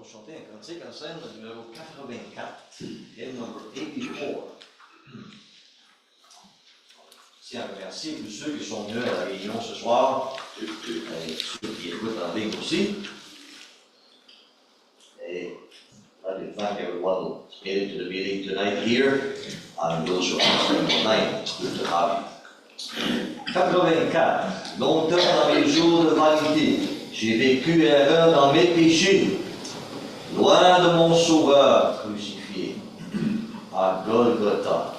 allons chanter un cantique en scène numéro 84, hymn number 84. Je tiens à remercier tous ceux qui sont venus à la réunion ce soir, et ceux qui écoutent en ligne aussi. Et I'd like to thank everyone who's made it to the meeting tonight here, and those who are listening online. It's good to have you. 84. Longtemps dans mes jours de vanité, j'ai vécu erreur dans mes péchés, loin de mon Sauveur crucifié, à Golgotha.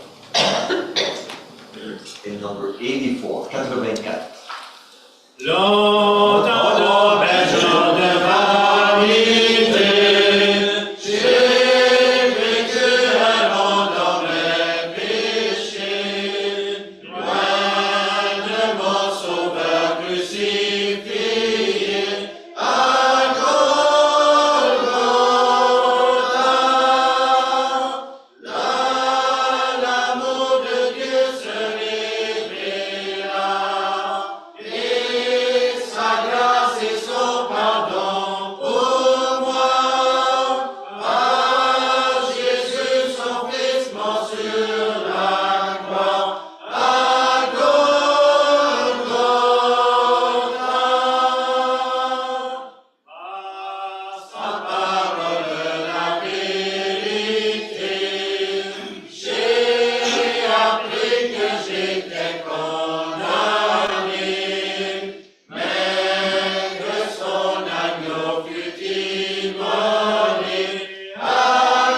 In number 84, 84. Longtemps dans mes jours de vanité, j'ai vécu errant dans mes péchés, loin de mon Sauveur crucifié, à Golgotha. Là, l'amour de Dieu se révéla, et sa grâce et son pardon pour moi. À Jésus, son Fils, mort sur la croix, à Golgotha. Par sa parole, la vérité, j'ai appris que j'étais condamné, mais que son agneau fut immolé à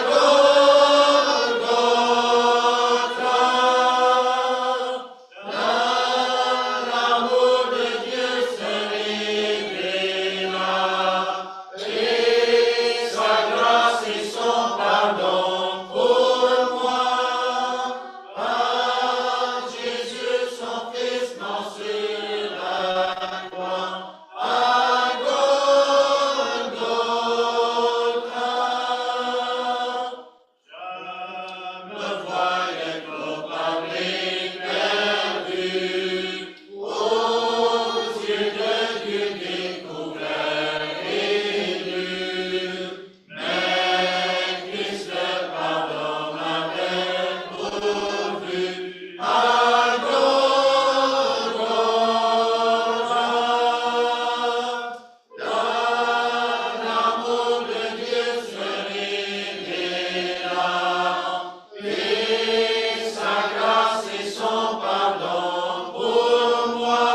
Golgotha. Là, l'amour de Dieu se révéla, et sa grâce et son pardon pour moi. À Jésus, son Fils, mort sur la croix, à Golgotha. Je me voyais coupable perdu, aux yeux de Dieu découvert et nu. Mais Christ le pardon m'avait pourvu à Golgotha. Là, l'amour de Dieu se révéla, et sa grâce et son pardon pour moi.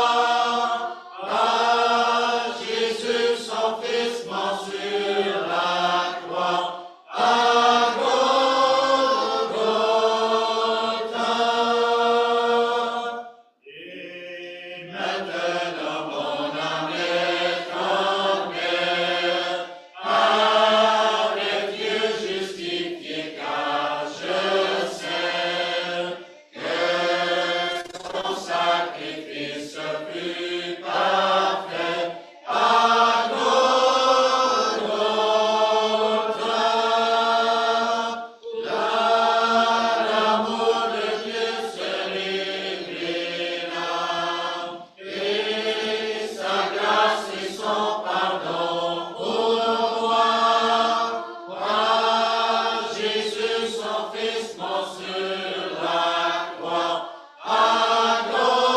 À Jésus, son Fils, mort sur la croix, à Golgotha. Et maintenant mon âme est en guerre avec Dieu justifié, car je sais que son sacrifice fut parfait à Golgotha. Là, l'amour de Dieu se révéla, et sa grâce et son pardon pour moi. À Jésus, son Fils, mort sur la croix, à Golgotha.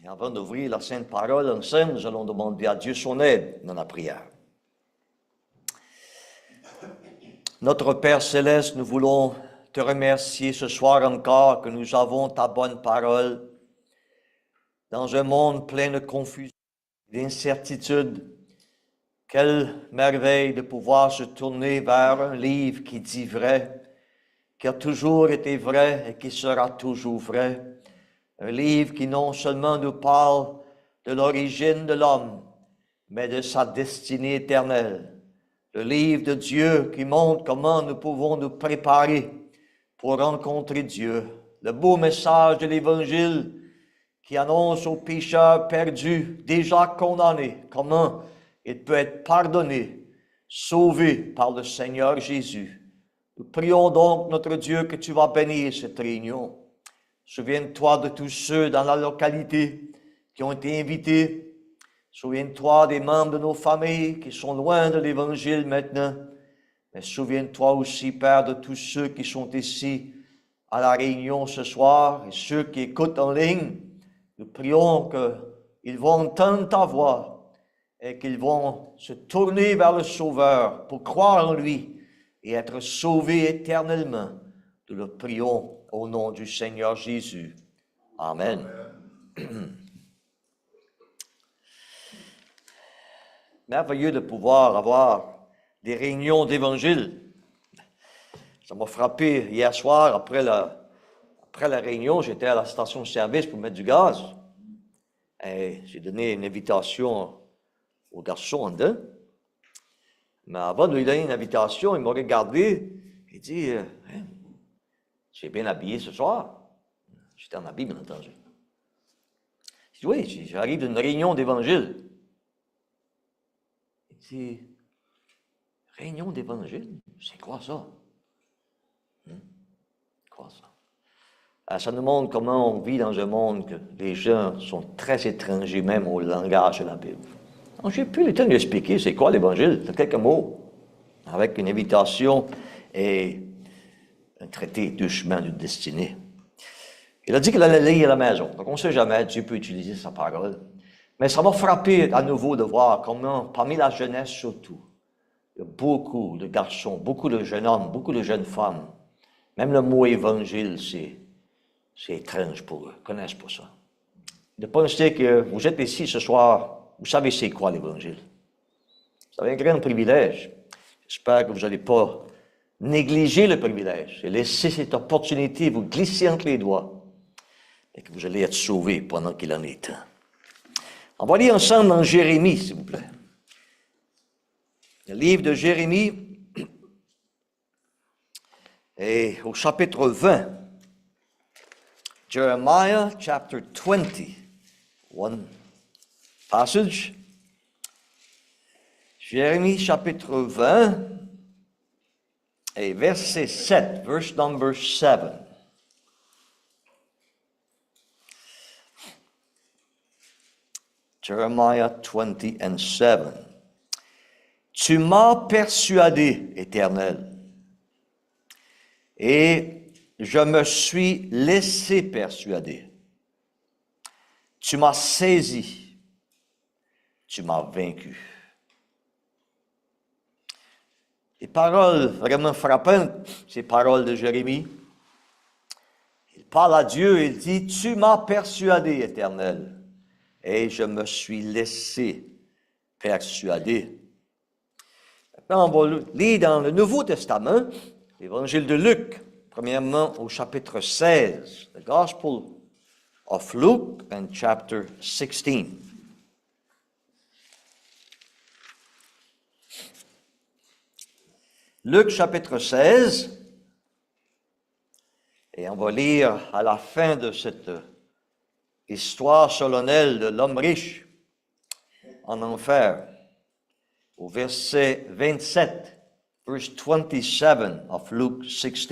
Et avant d'ouvrir la Sainte Parole en scène, nous allons demander à Dieu son aide dans la prière. Notre Père Céleste, nous voulons te remercier ce soir encore que nous avons ta bonne parole dans un monde plein de confusion, d'incertitude. Quelle merveille de pouvoir se tourner vers un livre qui dit vrai, qui a toujours été vrai et qui sera toujours vrai. Un livre qui non seulement nous parle de l'origine de l'homme, mais de sa destinée éternelle. Le livre de Dieu qui montre comment nous pouvons nous préparer pour rencontrer Dieu. Le beau message de l'Évangile qui annonce aux pécheurs perdus, déjà condamnés, comment il peut être pardonné, sauvé par le Seigneur Jésus. Nous prions donc, notre Dieu, que tu vas bénir cette réunion. Souviens-toi de tous ceux dans la localité qui ont été invités. Souviens-toi des membres de nos familles qui sont loin de l'Évangile maintenant. Mais souviens-toi aussi, Père, de tous ceux qui sont ici à la réunion ce soir et ceux qui écoutent en ligne. Nous prions qu'ils vont entendre ta voix et qu'ils vont se tourner vers le Sauveur pour croire en lui et être sauvés éternellement. Nous le prions au nom du Seigneur Jésus. Amen. Merveilleux de pouvoir avoir des réunions d'évangile. Ça m'a frappé hier soir, après la réunion, j'étais à la station-service pour mettre du gaz. Et j'ai donné une invitation au garçon en dedans. Mais avant de lui donner une invitation, il m'a regardé et dit tu es bien habillé ce soir? J'étais en habit, bien entendu. Je dis oui, j'arrive d'une réunion d'évangile. Il dit réunion d'évangile? C'est quoi ça? Quoi ça? Ça nous montre comment on vit dans un monde que les gens sont très étrangers même au langage de la Bible. Donc, j'ai pu le temps de lui expliquer c'est quoi l'Évangile, de quelques mots, avec une invitation et un traité du chemin de destinée. Il a dit qu'il allait lire à la maison. Donc, on ne sait jamais, Dieu peut utiliser sa parole. Mais ça m'a frappé à nouveau de voir comment, parmi la jeunesse surtout, il y a beaucoup de garçons, beaucoup de jeunes hommes, beaucoup de jeunes femmes. Même le mot évangile, c'est étrange pour eux, ils ne connaissent pas ça. De penser que vous êtes ici ce soir, vous savez c'est quoi l'évangile. C'est un grand privilège. J'espère que vous n'allez pas négliger le privilège et laisser cette opportunité vous glisser entre les doigts et que vous allez être sauvés pendant qu'il en est temps. On va lire ensemble dans Jérémie, s'il vous plaît. Le livre de Jérémie, et au chapitre 20, Jeremiah chapter 20, one passage. Jérémie chapitre 20 et verset 7, verse number 7. Jeremiah 20 and 7. Tu m'as persuadé, Éternel, et je me suis laissé persuader. Tu m'as saisi, tu m'as vaincu. Les paroles vraiment frappantes, ces paroles de Jérémie. Il parle à Dieu et il dit, tu m'as persuadé, Éternel, et je me suis laissé persuader. Maintenant, on va lire dans le Nouveau Testament, l'Évangile de Luc, premièrement au chapitre 16, the Gospel of Luke and chapter 16. Luc chapitre 16, et on va lire à la fin de cette histoire solennelle de l'homme riche en enfer, au verset 27, verse 27 of Luke 16.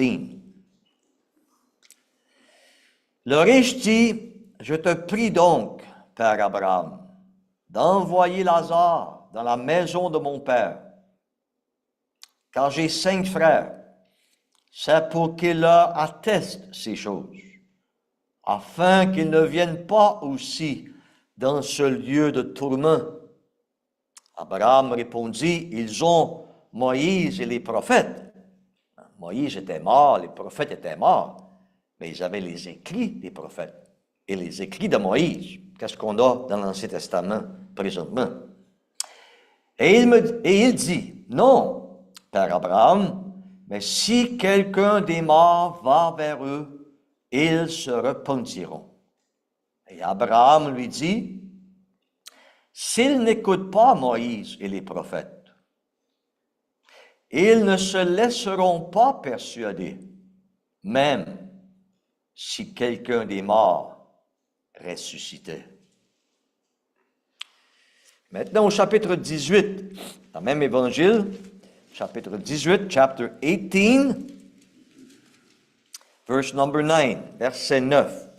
Le riche dit, je te prie donc, Père Abraham, d'envoyer Lazare dans la maison de mon père, car j'ai 5 frères. C'est pour qu'il leur atteste ces choses, afin qu'ils ne viennent pas aussi dans ce lieu de tourment. Abraham répondit, ils ont Moïse et les prophètes. Moïse était mort, les prophètes étaient morts, mais ils avaient les écrits des prophètes et les écrits de Moïse. Qu'est-ce qu'on a dans l'Ancien Testament présentement? Et il dit, non, Père Abraham, mais si quelqu'un des morts va vers eux, ils se repentiront. Et Abraham lui dit, s'ils n'écoutent pas Moïse et les prophètes, ils ne se laisseront pas persuader, même si quelqu'un des morts ressuscitait. Maintenant, au chapitre 18, dans le même évangile, chapitre 18, chapter 18, verse number 9, verset 9.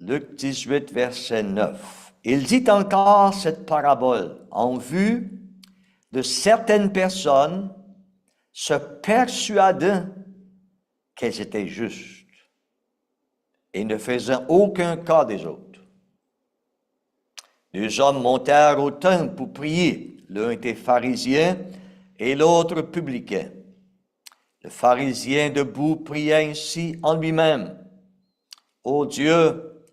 Luc 18, verset 9. Il dit encore cette parabole en vue de certaines personnes se persuadant qu'elles étaient justes et ne faisant aucun cas des autres. Deux hommes montèrent au temple pour prier. L'un était pharisien et l'autre publicain. Le pharisien debout priait ainsi en lui-même. Ô Dieu,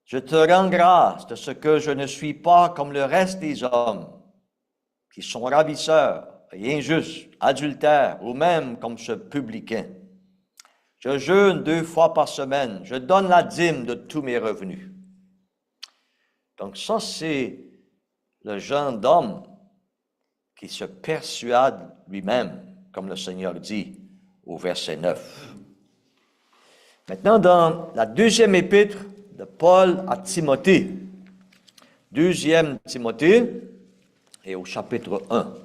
je te rends grâce de ce que je ne suis pas comme le reste des hommes, qui sont ravisseurs et injustes, adultères, ou même comme ce publicain. Je jeûne 2 fois par semaine, je donne la dîme de tous mes revenus. Donc ça, c'est le genre d'homme qui se persuade lui-même, comme le Seigneur dit au verset 9. Maintenant, dans la deuxième épître de Paul à Timothée, 2e Timothée, et au chapitre 1.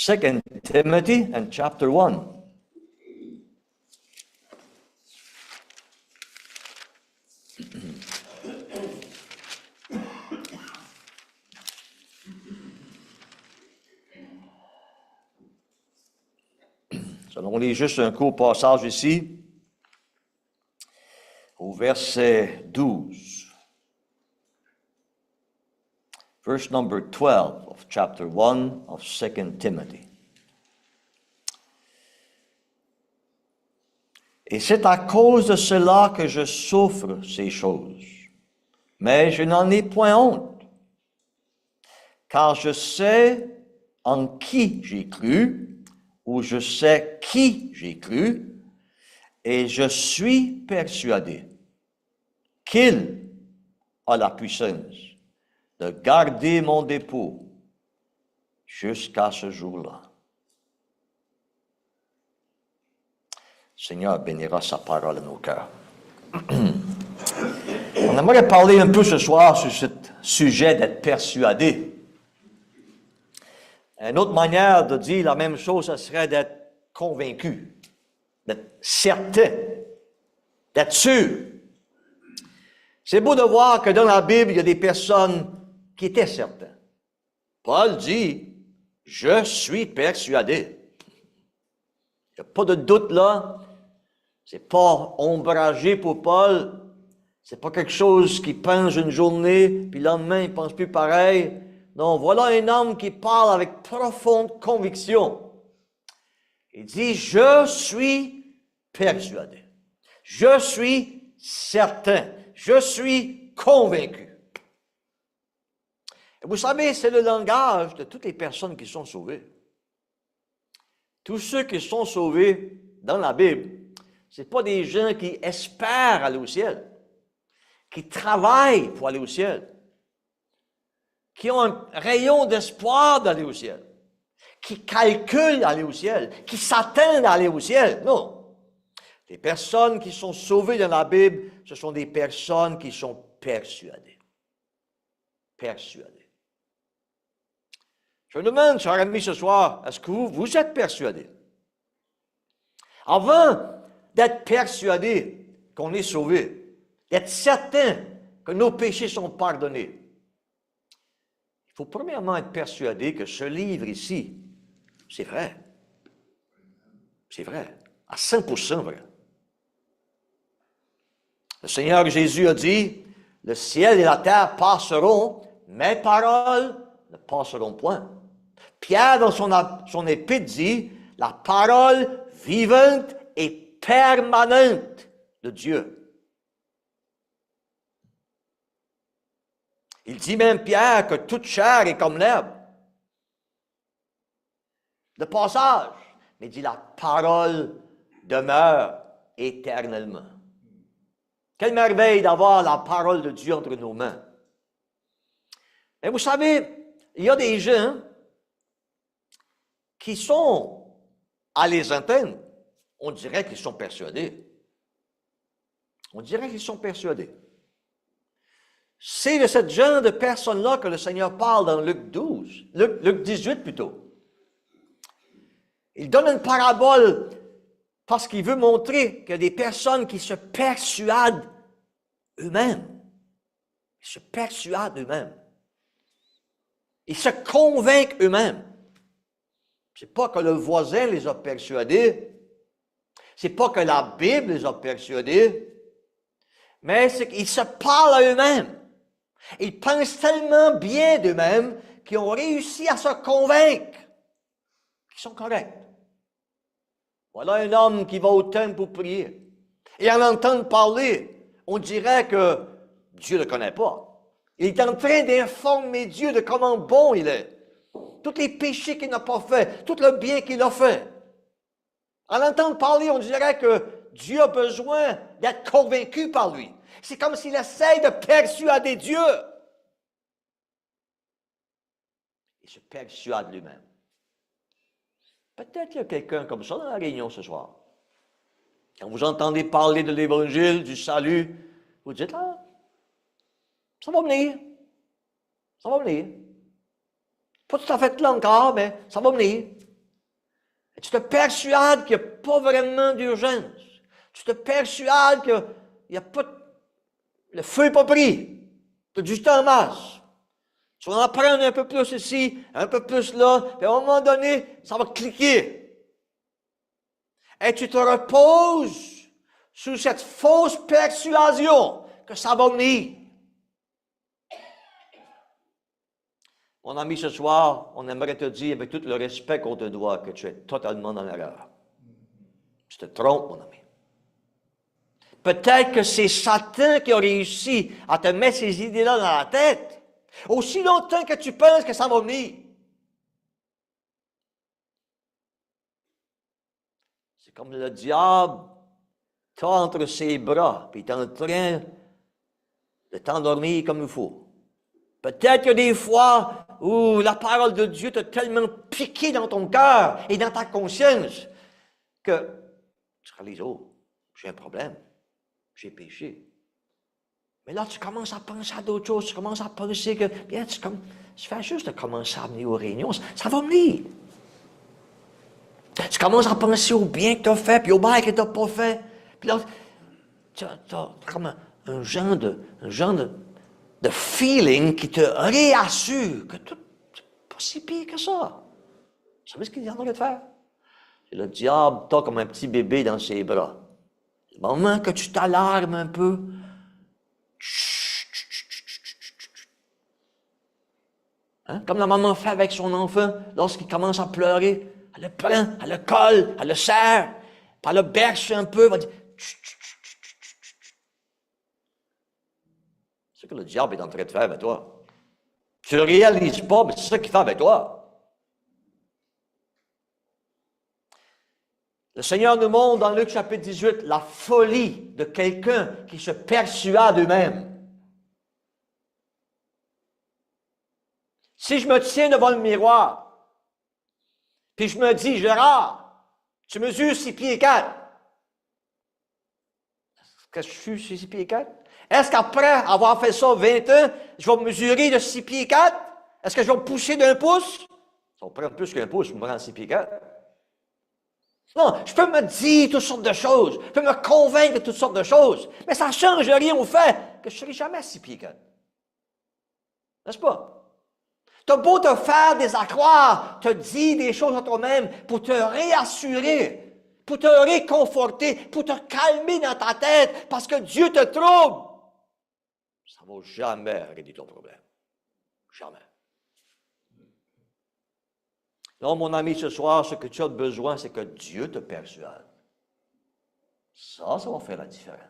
2 Timothy and chapter 1. On lit juste un court passage ici, au verset 12. Verse number 12 of chapter 1 of 2 Timothy. Et c'est à cause de cela que je souffre ces choses. Mais je n'en ai point honte, car je sais en qui j'ai cru, ou je sais qui j'ai cru, et je suis persuadé qu'il a la puissance de garder mon dépôt jusqu'à ce jour-là. Seigneur bénira sa parole à nos cœurs. On aimerait parler un peu ce soir sur ce sujet d'être persuadé. Une autre manière de dire la même chose, ce serait d'être convaincu, d'être certain, d'être sûr. C'est beau de voir que dans la Bible, il y a des personnes qui étaient certains. Paul dit, je suis persuadé. Il n'y a pas de doute là. C'est pas ombragé pour Paul. C'est pas quelque chose qui pense une journée, puis le lendemain, il pense plus pareil. Non, voilà un homme qui parle avec profonde conviction. Il dit, je suis persuadé. Je suis certain. Je suis convaincu. Et vous savez, c'est le langage de toutes les personnes qui sont sauvées. Tous ceux qui sont sauvés dans la Bible, ce pas des gens qui espèrent aller au ciel, qui travaillent pour aller au ciel, qui ont un rayon d'espoir d'aller au ciel, qui calculent d'aller au ciel, qui s'attendent à aller au ciel. Non. Les personnes qui sont sauvées dans la Bible, ce sont des personnes qui sont persuadées. Persuadées. Je me demande, cher ami, ce soir, est-ce que vous êtes persuadés? Avant d'être persuadé qu'on est sauvé, d'être certain que nos péchés sont pardonnés, il faut premièrement être persuadé que ce livre ici, c'est vrai. C'est vrai. À 100% vrai. Le Seigneur Jésus a dit, le ciel et la terre passeront, mes paroles ne passeront point. Pierre, dans son épître, dit, la parole vivante et permanente de Dieu. Il dit même, Pierre, que toute chair est comme l'herbe. De passage, mais il dit, la parole demeure éternellement. Quelle merveille d'avoir la parole de Dieu entre nos mains. Et vous savez, il y a des gens qui sont, à les entendre, on dirait qu'ils sont persuadés. On dirait qu'ils sont persuadés. C'est de ce genre de personnes-là que le Seigneur parle dans Luc 12, Luc 18 plutôt. Il donne une parabole parce qu'il veut montrer qu'il y a des personnes qui se persuadent eux-mêmes. Ils se persuadent eux-mêmes. Ils se convainquent eux-mêmes. C'est pas que le voisin les a persuadés. C'est pas que la Bible les a persuadés. Mais c'est qu'ils se parlent à eux-mêmes. Ils pensent tellement bien d'eux-mêmes qu'ils ont réussi à se convaincre qu'ils sont corrects. Voilà un homme qui va au temple pour prier. Et en entendant parler, on dirait que Dieu ne le connaît pas. Il est en train d'informer Dieu de comment bon il est. Tous les péchés qu'il n'a pas fait, tout le bien qu'il a fait. En entendant parler, on dirait que Dieu a besoin d'être convaincu par lui. C'est comme s'il essaie de persuader Dieu. Il se persuade lui-même. Peut-être qu'il y a quelqu'un comme ça dans la réunion ce soir. Quand vous entendez parler de l'Évangile, du salut, vous dites, ah, ça va venir. Ça va venir. Pas tout à fait là encore, mais ça va venir. Et tu te persuades qu'il n'y a pas vraiment d'urgence. Tu te persuades qu'il n'y a pas... Le feu n'est pas pris. Tu as du temps en masse. Tu vas en prendre un peu plus ici, un peu plus là, puis à un moment donné, ça va cliquer. Et tu te reposes sous cette fausse persuasion que ça va venir. Mon ami, ce soir, on aimerait te dire, avec tout le respect qu'on te doit, que tu es totalement dans l'erreur. Tu te trompes, mon ami. Peut-être que c'est Satan qui a réussi à te mettre ces idées-là dans la tête. Aussi longtemps que tu penses que ça va venir. C'est comme le diable t'a entre ses bras, puis il est en train de t'endormir comme il faut. Peut-être que des fois où la parole de Dieu t'a tellement piqué dans ton cœur et dans ta conscience que tu réalises, oh, j'ai un problème, j'ai péché. Mais là, tu commences à penser à d'autres choses, tu commences à penser que, bien, tu fais juste de commencer à venir aux réunions, ça va venir. Tu commences à penser au bien que tu as fait, puis au mal que tu n'as pas fait. Puis là, tu as comme un genre de feeling qui te réassure que tout n'est pas si pire que ça. Vous savez ce qu'il est en train de faire? C'est le diable t'a comme un petit bébé dans ses bras. Le moment que tu t'alarmes un peu, hein? Comme la maman fait avec son enfant lorsqu'il commence à pleurer. Elle le prend, elle le colle, elle le serre, puis elle le berce un peu, elle va dire c'est ce que le diable est en train de faire avec toi. Tu ne le réalises pas, mais c'est ça qu'il fait avec toi. Le Seigneur nous montre dans Luc chapitre 18 la folie de quelqu'un qui se persuade d'eux-mêmes. Si je me tiens devant le miroir, puis je me dis, Gérard, tu mesures 6 pieds 4. Est-ce que je suis 6 pieds 4? Est-ce qu'après avoir fait ça 20 ans, je vais me mesurer de 6 pieds 4? Est-ce que je vais me pousser d'un pouce? Ça va prendre plus qu'un pouce pour me rendre 6 pieds 4. Non, je peux me dire toutes sortes de choses. Je peux me convaincre de toutes sortes de choses. Mais ça ne change rien au fait que je ne serai jamais à 6 pieds 4. N'est-ce pas? Tu as beau te faire des accroires, te dire des choses à toi-même pour te réassurer, pour te réconforter, pour te calmer dans ta tête parce que Dieu te trouble. Ça ne va jamais régler ton problème. Jamais. Non, mon ami, ce soir, ce que tu as besoin, c'est que Dieu te persuade. Ça va faire la différence.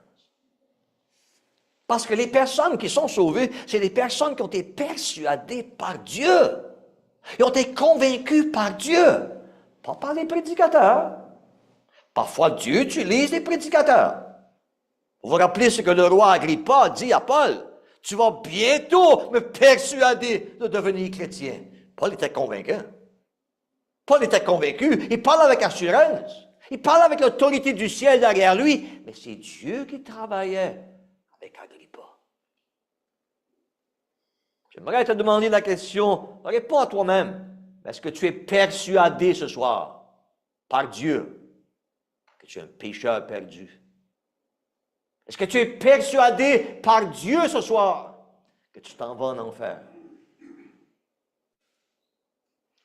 Parce que les personnes qui sont sauvées, c'est des personnes qui ont été persuadées par Dieu. Ils ont été convaincus par Dieu, pas par les prédicateurs. Parfois, Dieu utilise les prédicateurs. Vous vous rappelez ce que le roi Agrippa a dit à Paul? Tu vas bientôt me persuader de devenir chrétien. Paul était convaincant. Paul était convaincu. Il parle avec assurance. Il parle avec l'autorité du ciel derrière lui. Mais c'est Dieu qui travaillait avec Agrippa. J'aimerais te demander la question, réponds à toi-même. Est-ce que tu es persuadé ce soir par Dieu que tu es un pécheur perdu? Est-ce que tu es persuadé par Dieu ce soir que tu t'en vas en enfer?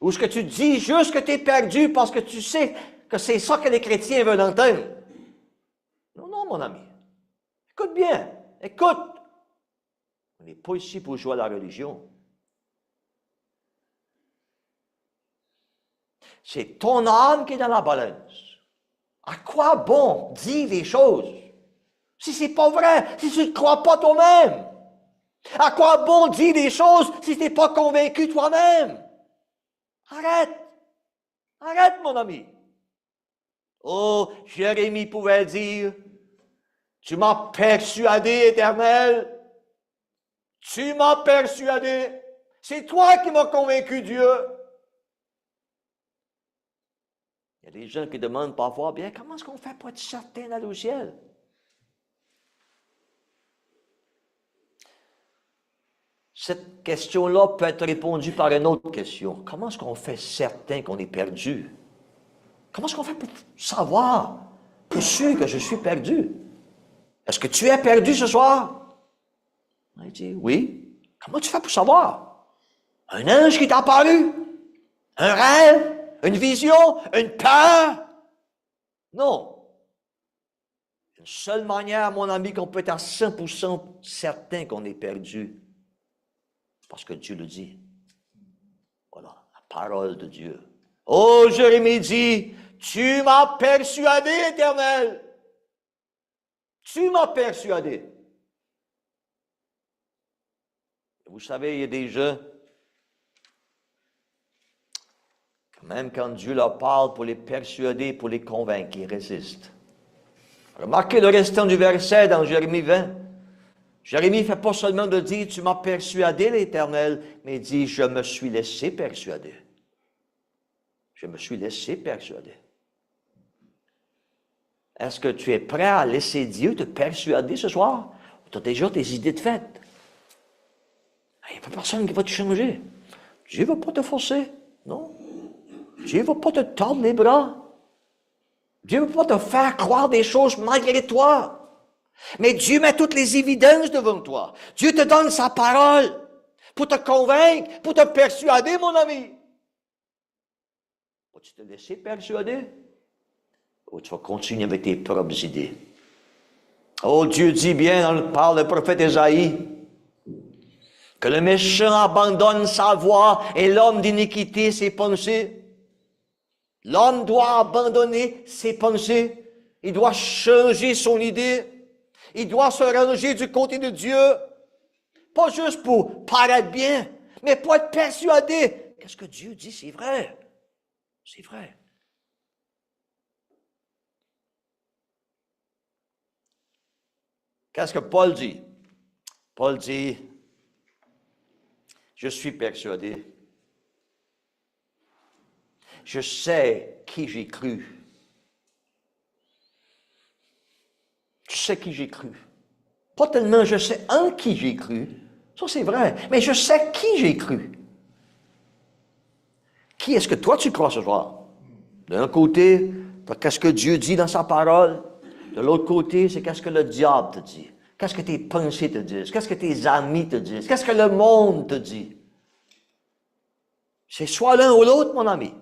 Ou est-ce que tu dis juste que tu es perdu parce que tu sais que c'est ça que les chrétiens veulent entendre? Non, non, mon ami. Écoute bien, écoute. On n'est pas ici pour jouer à la religion. C'est ton âme qui est dans la balance. À quoi bon dire les choses si c'est pas vrai, si tu ne crois pas toi-même? À quoi bon dire des choses si tu n'es pas convaincu toi-même? Arrête! Arrête, mon ami! Oh, Jérémie pouvait dire, tu m'as persuadé, Éternel. Tu m'as persuadé. C'est toi qui m'as convaincu, Dieu. Il y a des gens qui demandent parfois, bien, comment est-ce qu'on fait pour être certain d'aller au ciel? Cette question-là peut être répondue par une autre question. Comment est-ce qu'on fait certain qu'on est perdu? Comment est-ce qu'on fait pour savoir, pour sûr que je suis perdu? Est-ce que tu es perdu ce soir? Il dit, oui. Comment tu fais pour savoir? Un ange qui t'a apparu? Un rêve? Une vision? Une peur? Non. Une seule manière, mon ami, qu'on peut être à 100% certain qu'on est perdu. Parce que Dieu le dit. Voilà, la parole de Dieu. Oh, Jérémie dit, tu m'as persuadé, Éternel. Tu m'as persuadé. Vous savez, il y a des gens, même quand Dieu leur parle pour les persuader, pour les convaincre, ils résistent. Remarquez le restant du verset dans Jérémie 20. Jérémie ne fait pas seulement de dire, tu m'as persuadé, l'Éternel, mais il dit, je me suis laissé persuader. Je me suis laissé persuader. Est-ce que tu es prêt à laisser Dieu te persuader ce soir? Ou tu as déjà tes idées de fait? Il n'y a pas personne qui va te changer. Dieu ne va pas te forcer, non? Dieu ne va pas te tordre les bras. Dieu ne va pas te faire croire des choses malgré toi. Mais Dieu met toutes les évidences devant toi. Dieu te donne sa parole pour te convaincre, pour te persuader, mon ami. Vas-tu te laisser persuader? Ou tu vas continuer avec tes propres idées? Oh, Dieu dit bien par le prophète Ésaïe que le méchant abandonne sa voie et l'homme d'iniquité ses pensées. L'homme doit abandonner ses pensées. Il doit changer son idée. Il doit se ranger du côté de Dieu. Pas juste pour paraître bien, mais pour être persuadé. Qu'est-ce que Dieu dit? C'est vrai. C'est vrai. Qu'est-ce que Paul dit? Paul dit, je suis persuadé. Je sais qui j'ai cru. Je sais qui j'ai cru. Pas tellement je sais en qui j'ai cru. Ça, c'est vrai. Mais je sais qui j'ai cru. Qui est-ce que toi tu crois ce soir? D'un côté, qu'est-ce que Dieu dit dans sa parole. De l'autre côté, c'est qu'est-ce que le diable te dit. Qu'est-ce que tes pensées te disent. Qu'est-ce que tes amis te disent. Qu'est-ce que le monde te dit. C'est soit l'un ou l'autre, mon ami.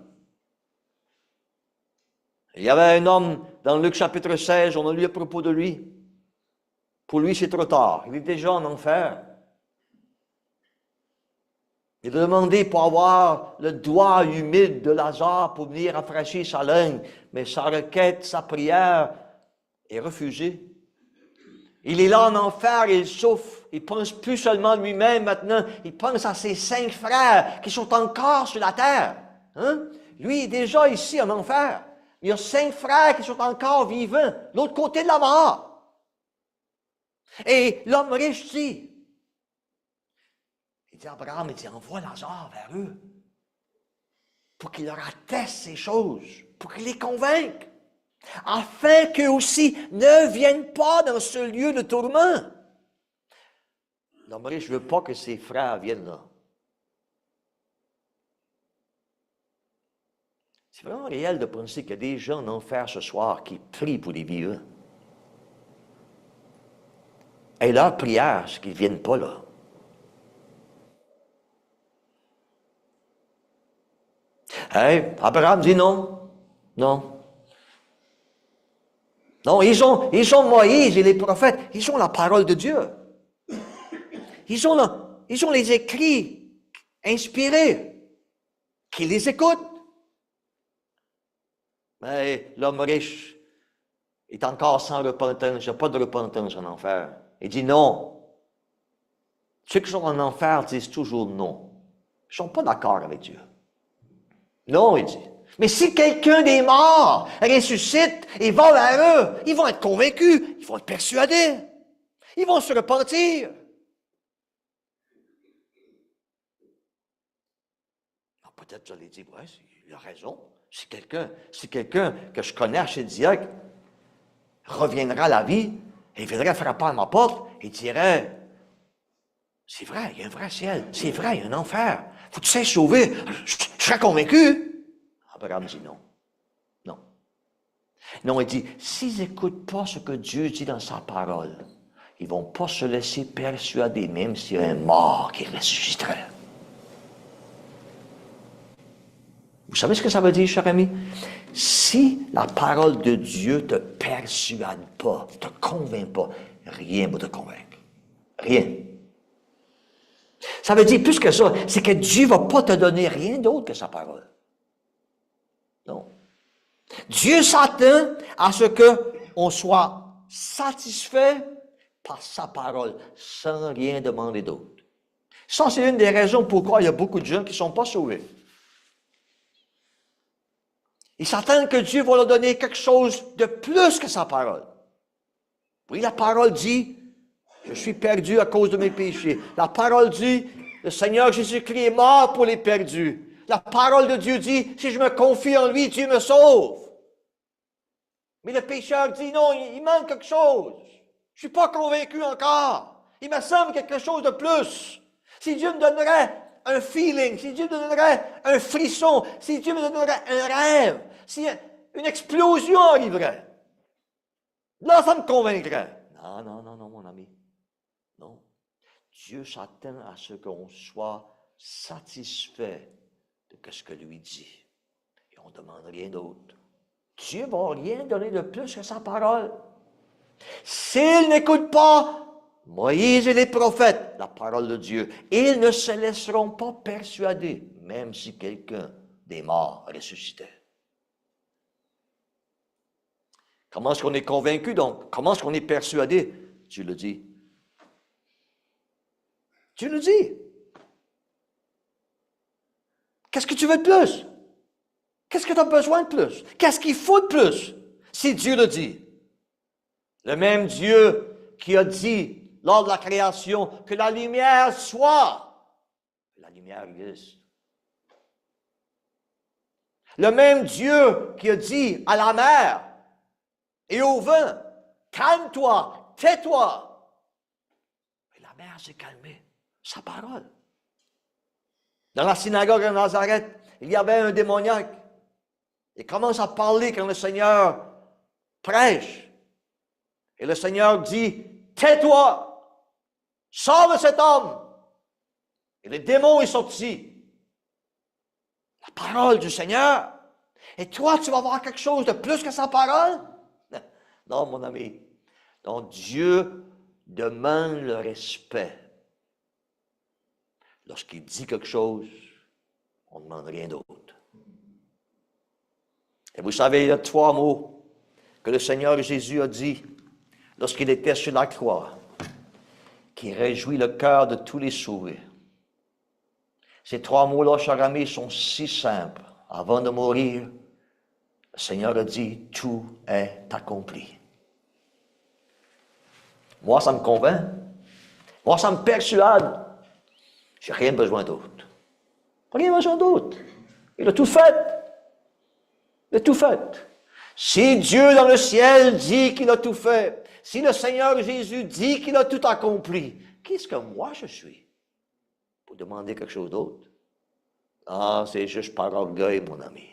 Il y avait un homme dans Luc chapitre 16, on a lu à propos de lui. Pour lui, c'est trop tard. Il est déjà en enfer. Il a demandé pour avoir le doigt humide de Lazare pour venir rafraîchir sa langue, mais sa requête, sa prière est refusée. Il est là en enfer, il souffre. Il pense plus seulement à lui-même maintenant, il pense à ses 5 frères qui sont encore sur la terre. Hein? Lui est déjà ici en enfer. Il y a 5 frères qui sont encore vivants, l'autre côté de la mort. Et l'homme riche dit, il dit à Abraham, il dit, envoie Lazare vers eux pour qu'il leur atteste ces choses, pour qu'il les convainque, afin qu'eux aussi ne viennent pas dans ce lieu de tourment. l'homme riche ne veut pas que ses frères viennent là. C'est vraiment réel de penser qu'il y a des gens en enfer ce soir qui prient pour les vivants. Et leur prière, c'est qu'ils ne viennent pas là. Hey, Abraham dit non. Non. Non, ils ont Moïse et les prophètes. Ils ont la parole de Dieu. Ils ont les écrits inspirés. Qui les écoutent. Mais l'homme riche est encore sans repentance. Il n'y a pas de repentance en enfer. Il dit non. Ceux qui sont en enfer disent toujours non. Ils ne sont pas d'accord avec Dieu. Non, il dit. Mais si quelqu'un des morts ressuscite et va vers eux, ils vont être convaincus, ils vont être persuadés, ils vont se repentir. Alors peut-être vous allez dire, ouais, il a raison. Si quelqu'un que je connais chez le diacre reviendra à la vie et viendrait frapper à ma porte et dirait, c'est vrai, il y a un vrai ciel, c'est vrai, il y a un enfer, faut que tu sois sauvé, je serais convaincu. Abraham dit non. Non. Non, il dit, s'ils n'écoutent pas ce que Dieu dit dans sa parole, ils ne vont pas se laisser persuader, même s'il y a un mort qui ressusciterait. Vous savez ce que ça veut dire, cher ami? Si la parole de Dieu ne te persuade pas, ne te convainc pas, rien ne va te convaincre. Rien. Ça veut dire plus que ça, c'est que Dieu ne va pas te donner rien d'autre que sa parole. Non. Dieu s'attend à ce qu'on soit satisfait par sa parole, sans rien demander d'autre. Ça, c'est une des raisons pourquoi il y a beaucoup de gens qui ne sont pas sauvés. Ils s'attendent que Dieu va leur donner quelque chose de plus que sa parole. Oui, la parole dit, je suis perdu à cause de mes péchés. La parole dit, le Seigneur Jésus-Christ est mort pour les perdus. La parole de Dieu dit, si je me confie en lui, Dieu me sauve. Mais le pécheur dit, non, il manque quelque chose. Je ne suis pas convaincu encore. Il me semble quelque chose de plus. Si Dieu me donnerait un feeling, si Dieu me donnerait un frisson, si Dieu me donnerait un rêve, si une explosion arriverait, là, ça me convaincrait. Non, non, non, non, mon ami. Non. Dieu s'attend à ce qu'on soit satisfait de ce que lui dit. Et on ne demande rien d'autre. Dieu ne va rien donner de plus que sa parole. S'ils n'écoutent pas Moïse et les prophètes, la parole de Dieu, ils ne se laisseront pas persuader, même si quelqu'un des morts ressuscitait. Comment est-ce qu'on est convaincu donc? Comment est-ce qu'on est persuadé? Dieu le dit. Dieu le dit. Qu'est-ce que tu veux de plus? Qu'est-ce que tu as besoin de plus? Qu'est-ce qu'il faut de plus? Si Dieu le dit. Le même Dieu qui a dit lors de la création que la lumière soit. La lumière existe. Le même Dieu qui a dit à la mer et au vent, calme-toi, tais-toi. Et la mer s'est calmée. Sa parole. Dans la synagogue de Nazareth, il y avait un démoniaque. Il commence à parler quand le Seigneur prêche. Et le Seigneur dit, tais-toi, sors de cet homme. Et le démon est sorti. La parole du Seigneur. Et toi, tu vas avoir quelque chose de plus que sa parole? Non, mon ami. Donc, Dieu demande le respect. Lorsqu'il dit quelque chose, on ne demande rien d'autre. Et vous savez, il y a 3 mots que le Seigneur Jésus a dit lorsqu'il était sur la croix, qui réjouit le cœur de tous les sauvés. Ces 3 mots-là, chers amis, sont si simples. Avant de mourir, le Seigneur a dit, tout est accompli. Moi, ça me convainc. Moi, ça me persuade. J'ai rien besoin d'autre. Rien besoin d'autre. Il a tout fait. Il a tout fait. Si Dieu dans le ciel dit qu'il a tout fait, si le Seigneur Jésus dit qu'il a tout accompli, qu'est-ce que moi je suis pour demander quelque chose d'autre? Ah, c'est juste par orgueil, mon ami.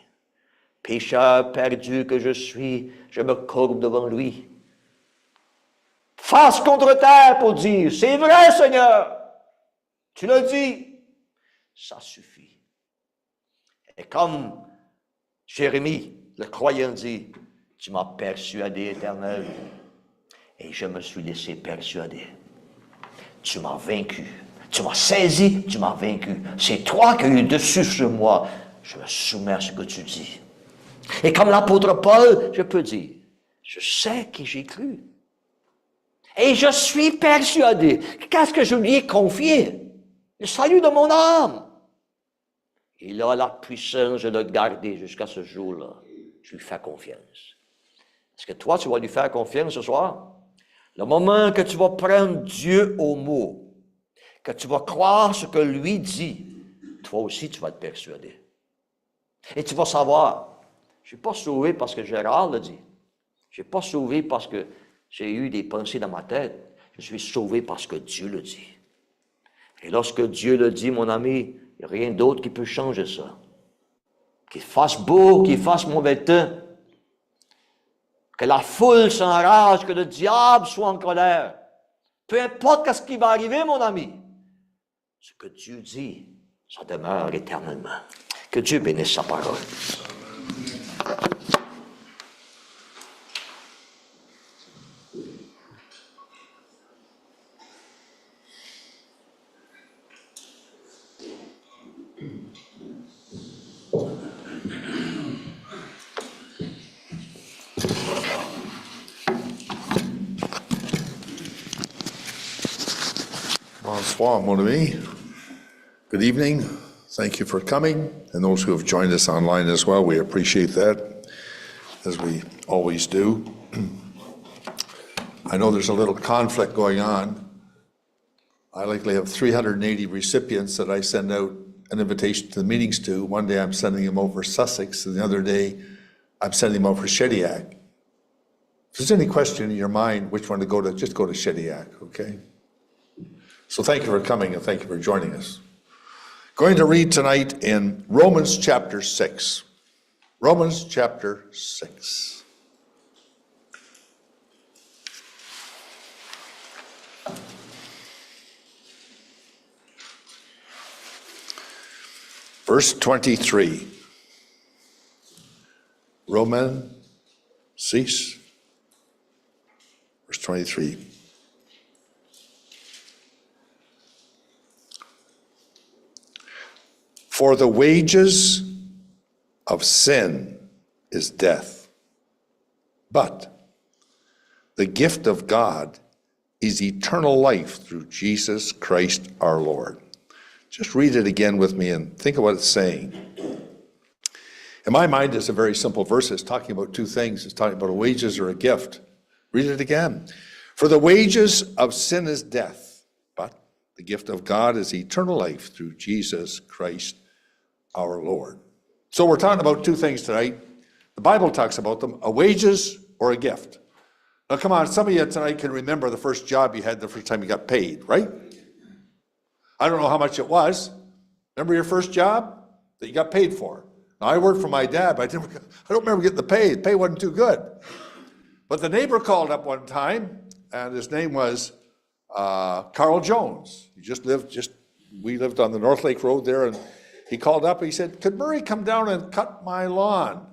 Pécheur perdu que je suis, je me courbe devant lui. Face contre terre pour dire, c'est vrai, Seigneur, tu l'as dit. Ça suffit. Et comme Jérémie, le croyant, dit, tu m'as persuadé, Éternel, et je me suis laissé persuader. Tu m'as vaincu. Tu m'as saisi, tu m'as vaincu. C'est toi qui as eu dessus sur moi. Je me soumets à ce que tu dis. Et comme l'apôtre Paul, je peux dire, je sais qui j'ai cru. Et je suis persuadé. Qu'est-ce que je lui ai confié? Le salut de mon âme. Il a la puissance de le garder jusqu'à ce jour-là. Je lui fais confiance. Est-ce que toi, tu vas lui faire confiance ce soir? Le moment que tu vas prendre Dieu au mot, que tu vas croire ce que lui dit, toi aussi, tu vas te persuader. Et tu vas savoir, je ne suis pas sauvé parce que Gérard l'a dit. Je ne suis pas sauvé parce que j'ai eu des pensées dans ma tête. Je suis sauvé parce que Dieu le dit. Et lorsque Dieu le dit, mon ami, il n'y a rien d'autre qui peut changer ça. Qu'il fasse beau, qu'il fasse mauvais temps, que la foule s'enrage, que le diable soit en colère. Peu importe ce qui va arriver, mon ami. Ce que Dieu dit, ça demeure éternellement. Que Dieu bénisse sa parole. Bonsoir, mon ami. Good evening. Thank you for coming. And those who have joined us online as well, we appreciate that, as we always do. I know there's a little conflict going on. I likely have 380 recipients that I send out an invitation to the meetings to. One day I'm sending them over Sussex, and the other day I'm sending them over Shediac. If there's any question in your mind which one to go to, just go to Shediac, okay? So thank you for coming and thank you for joining us. Going to read tonight in Romans chapter 6. Romans chapter 6. Verse 23. Romans 6. Verse 23. For the wages of sin is death, but the gift of God is eternal life through Jesus Christ our Lord. Just read it again with me and think of what it's saying. In my mind, it's a very simple verse. It's talking about two things. It's talking about a wages or a gift. Read it again. For the wages of sin is death, but the gift of God is eternal life through Jesus Christ our Lord. So we're talking about two things tonight. The Bible talks about them, a wages or a gift. Now come on, some of you tonight can remember the first job you had the first time you got paid, right? I don't know how much it was. Remember your first job that you got paid for? Now I worked for my dad, but I don't remember getting the pay. The pay wasn't too good. But the neighbor called up one time, and his name was Carl Jones. We lived on the North Lake Road there, and he called up and he said, could Murray come down and cut my lawn?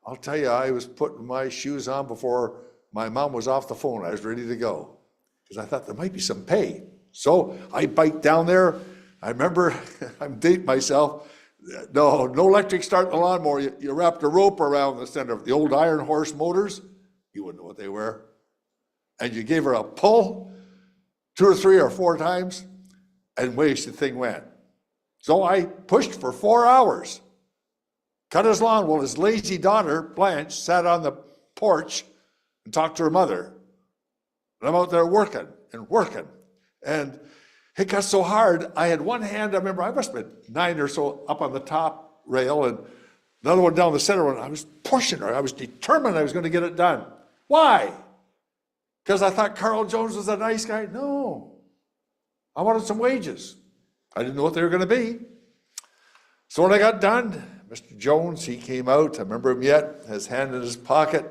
I'll tell you, I was putting my shoes on before my mom was off the phone. I was ready to go because I thought there might be some pay. So I biked down there. I remember, I'm dating myself, no electric start the lawnmower. You wrapped a rope around the center of the old iron horse motors. You wouldn't know what they were. And you gave her a pull 2 or 3 or 4 times, and away the thing went. So I pushed for 4 hours, cut his lawn while his lazy daughter, Blanche, sat on the porch and talked to her mother. And I'm out there working. And it got so hard, I had one hand, I remember I must have been 9 or so up on the top rail and another one down the center one. I was pushing her. I was determined I was going to get it done. Why? Because I thought Carl Jones was a nice guy? No. I wanted some wages. I didn't know what they were going to be. So when I got done, Mr. Jones, he came out. I remember him yet, his hand in his pocket.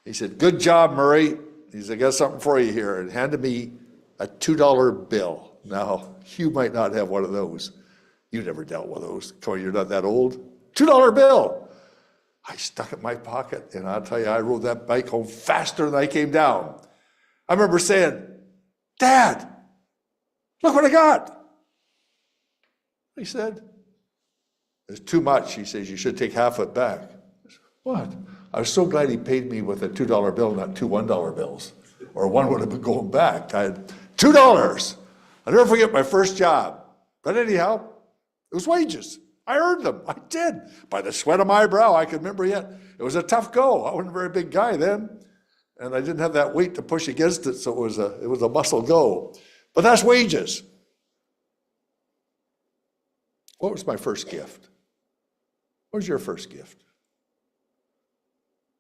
He said, "Good job, Murray." He said, "I got something for you here," and handed me a $2 bill. Now, you might not have one of those. You never dealt with those. Come on, you're not that old. $2 bill. I stuck it in my pocket, and I'll tell you, I rode that bike home faster than I came down. I remember saying, "Dad, look what I got." He said, "It's too much." He says, "You should take half of it back." I said, "What?" I was so glad he paid me with a $2 bill, not two $1 bills, or one would have been going back. I had $2. I'll never forget my first job. But anyhow, it was wages. I earned them. I did. By the sweat of my brow, I can remember yet. It was a tough go. I wasn't a very big guy then, and I didn't have that weight to push against it, so it was a muscle go. But that's wages. What was my first gift? What was your first gift?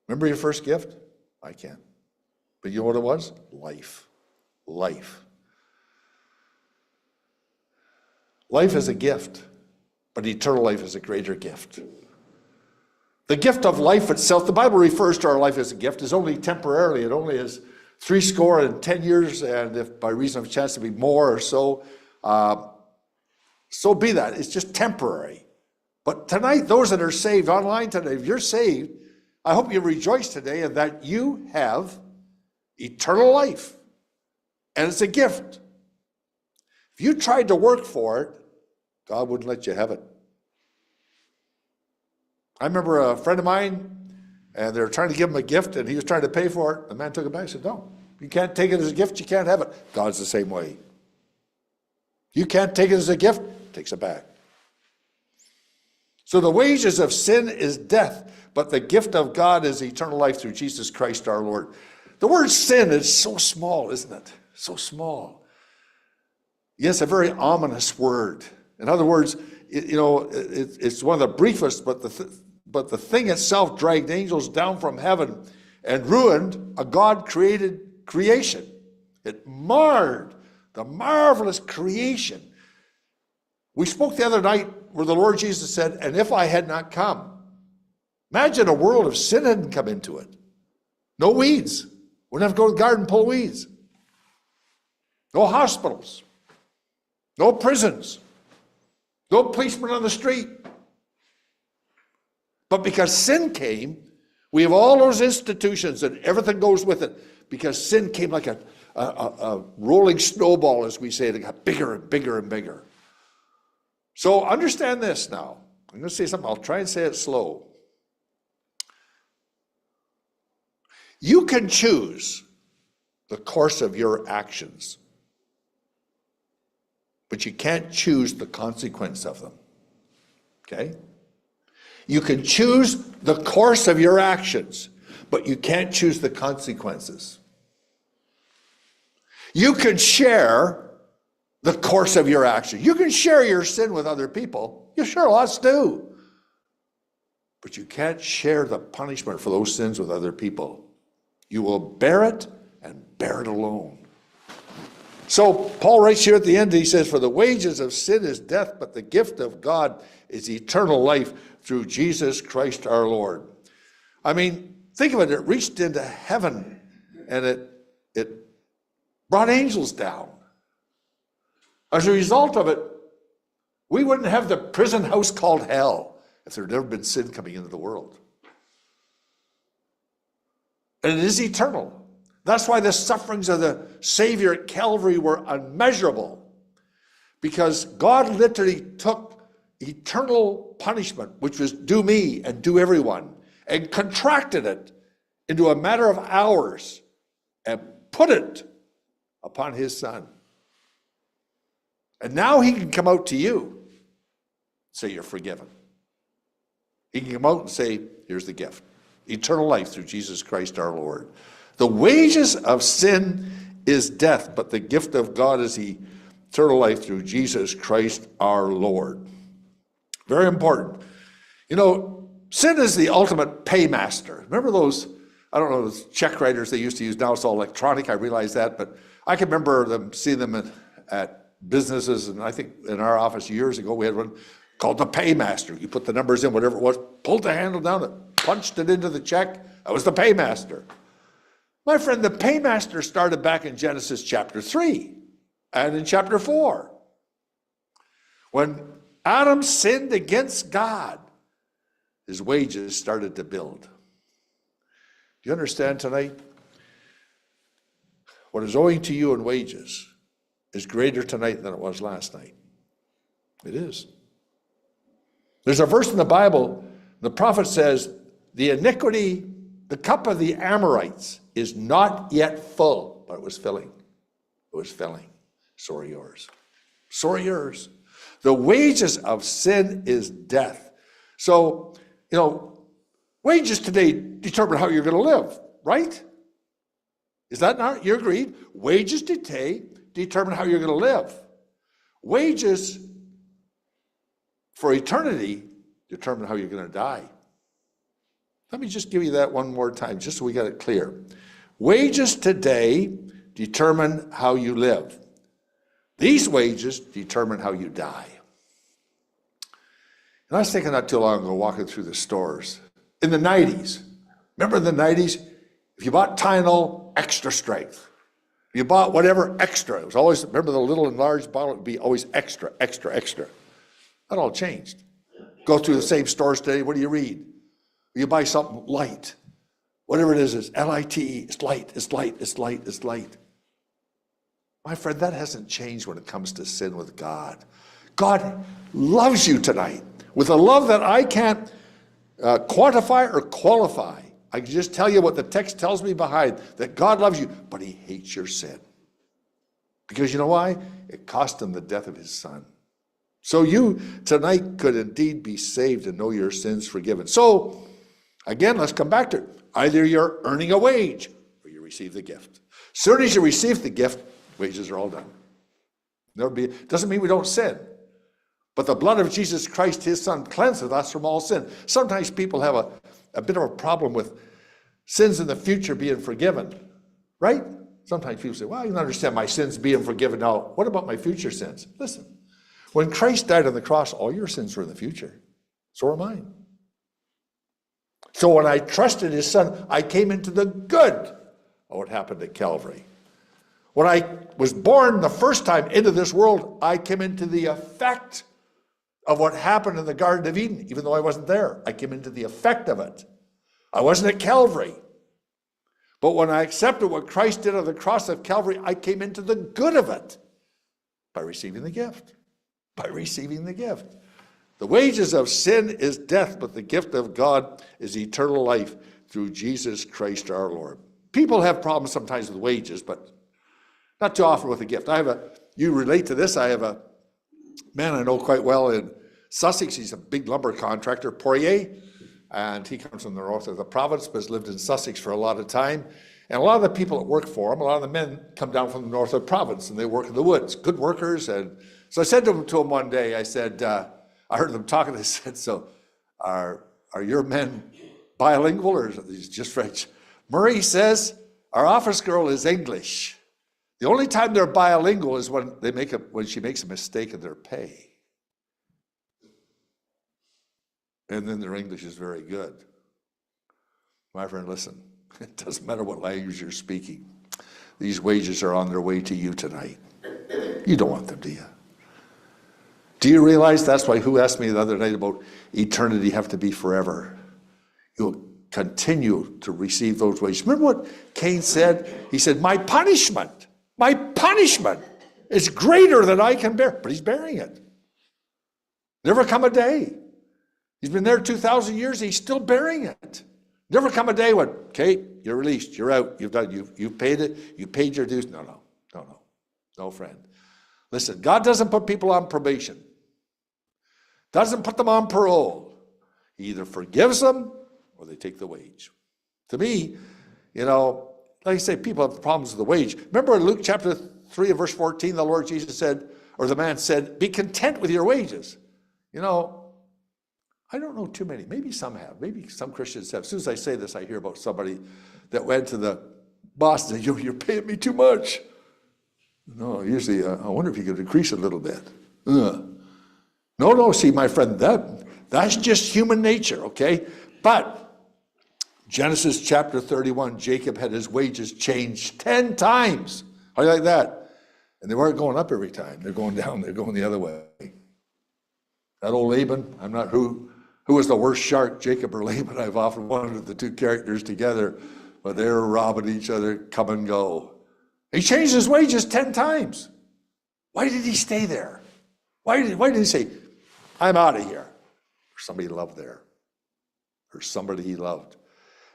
Remember your first gift? I can't. But you know what it was? Life. Life. Life is a gift, but eternal life is a greater gift. The gift of life itself, the Bible refers to our life as a gift, is only temporarily. It only is 70 years, and if by reason of chance to be more or so, so be that. It's just temporary. But tonight, those that are saved online today, if you're saved, I hope you rejoice today in that you have eternal life. And it's a gift. If you tried to work for it, God wouldn't let you have it. I remember a friend of mine, and they were trying to give him a gift, and he was trying to pay for it. The man took it back and said, "No, you can't take it as a gift, you can't have it." God's the same way. You can't take it as a gift, takes it back. So the wages of sin is death, but the gift of God is eternal life through Jesus Christ our Lord. The word sin is so small, isn't it? So small. Yes, a very ominous word. In other words, it's one of the briefest, but the thing itself dragged angels down from heaven and ruined a God-created creation. It marred the marvelous creation. We spoke the other night where the Lord Jesus said, "And if I had not come." Imagine a world of sin hadn't come into it. No weeds. Wouldn't have to go to the garden and pull weeds. No hospitals. No prisons. No policemen on the street. But because sin came, we have all those institutions and everything goes with it. Because sin came like a rolling snowball, as we say, it got bigger and bigger and bigger. So understand this now. I'm going to say something. I'll try and say it slow. You can choose the course of your actions, but you can't choose the consequence of them. Okay? You can choose the course of your actions, but you can't choose the consequences. You can share the course of your action. You can share your sin with other people. You sure lots do. But you can't share the punishment for those sins with other people. You will bear it and bear it alone. So Paul writes here at the end, he says, "For the wages of sin is death, but the gift of God is eternal life through Jesus Christ our Lord." I mean, think of it. It reached into heaven and it brought angels down. As a result of it, we wouldn't have the prison house called hell if there had never been sin coming into the world. And it is eternal. That's why the sufferings of the Savior at Calvary were unmeasurable. Because God literally took eternal punishment, which was due me and due everyone, and contracted it into a matter of hours and put it upon his Son. And now he can come out to you and say, "You're forgiven." He can come out and say, "Here's the gift. Eternal life through Jesus Christ our Lord." The wages of sin is death, but the gift of God is eternal life through Jesus Christ our Lord. Very important. You know, sin is the ultimate paymaster. Remember those, I don't know, those check writers they used to use? Now it's all electronic, I realize that, but I can remember seeing them at businesses, and I think in our office years ago, we had one called the Paymaster. You put the numbers in, whatever it was, pulled the handle down, and punched it into the check. That was the Paymaster. My friend, the Paymaster started back in Genesis chapter 3 and in chapter 4. When Adam sinned against God, his wages started to build. Do you understand tonight? What is owing to you in wages is greater tonight than it was last night. It is. There's a verse in the Bible, the prophet says, the iniquity, the cup of the Amorites is not yet full, but it was filling. It was filling. So are yours. So are yours. The wages of sin is death. So, wages today determine how you're going to live, right? Is that not? You agreed? Wages today determine how you're going to live. Wages for eternity determine how you're going to die. Let me just give you that one more time, just so we got it clear. Wages today determine how you live. These wages determine how you die. And I was thinking not too long ago, walking through the stores. In the 90s, remember in the 90s, if you bought Tylenol, extra strength. If you bought whatever extra, it was always, remember the little and large bottle, it would be always extra, extra, extra. That all changed. Go through the same stores today, what do you read? You buy something light. Whatever it is, it's L-I-T-E, it's light, it's light, it's light, it's light. My friend, that hasn't changed when it comes to sin with God. God loves you tonight with a love that I can't quantify or qualify. I can just tell you what the text tells me behind, that God loves you, but he hates your sin. Because you know why? It cost him the death of his son. So you tonight could indeed be saved and know your sins forgiven. So, again, let's come back to it. Either you're earning a wage or you receive the gift. As soon as you receive the gift, wages are all done. Doesn't mean we don't sin. But the blood of Jesus Christ, his son, cleanseth us from all sin. Sometimes people have a bit of a problem with sins in the future being forgiven, right? Sometimes people say, well, I can understand my sins being forgiven now. What about my future sins? Listen, when Christ died on the cross, all your sins were in the future. So are mine. So when I trusted his son, I came into the good of what happened at Calvary. When I was born the first time into this world, I came into the effect of what happened in the Garden of Eden, even though I wasn't there. I came into the effect of it. I wasn't at Calvary. But when I accepted what Christ did on the cross of Calvary, I came into the good of it by receiving the gift. By receiving the gift. The wages of sin is death, but the gift of God is eternal life through Jesus Christ our Lord. People have problems sometimes with wages, but not too often with a gift. You relate to this, I have a man I know quite well in Sussex. He's a big lumber contractor, Poirier, and he comes from the north of the province, but has lived in Sussex for a lot of time. And a lot of the people that work for him, a lot of the men come down from the north of the province, and they work in the woods, good workers. And so I said to him one day, I said, I heard them talking, I said, so are your men bilingual or is it just French? Murray says, our office girl is English. The only time they're bilingual is when she makes a mistake in their pay. And then their English is very good. My friend, listen, it doesn't matter what language you're speaking. These wages are on their way to you tonight. You don't want them, do you? Do you realize that's why, who asked me the other night about eternity have to be forever? You'll continue to receive those wages. Remember what Cain said? He said, my punishment is greater than I can bear. But he's bearing it. Never come a day. He's been there 2,000 years. He's still bearing it. Never come a day when, okay, you're released, you're out, you've paid it, you paid your dues. No, friend. Listen, God doesn't put people on probation. Doesn't put them on parole. He either forgives them or they take the wage. To me, like I say, people have problems with the wage. Remember in Luke chapter 3 and verse 14, the Lord Jesus said, or the man said, be content with your wages. I don't know too many. Maybe some have. Maybe some Christians have. As soon as I say this, I hear about somebody that went to the boss and said, you're paying me too much. No, usually, I wonder if you could decrease it a little bit. No, see, my friend, that's just human nature, okay? But Genesis chapter 31, Jacob had his wages changed 10 times. How do you like that? And they weren't going up every time. They're going down. They're going the other way. That old Laban, I'm not who was the worst shark, Jacob or Laban. I've often wondered the two characters together, but they were robbing each other, come and go. He changed his wages 10 times. Why did he stay there? Why did he say, I'm out of here? Or somebody he loved there. Or somebody he loved.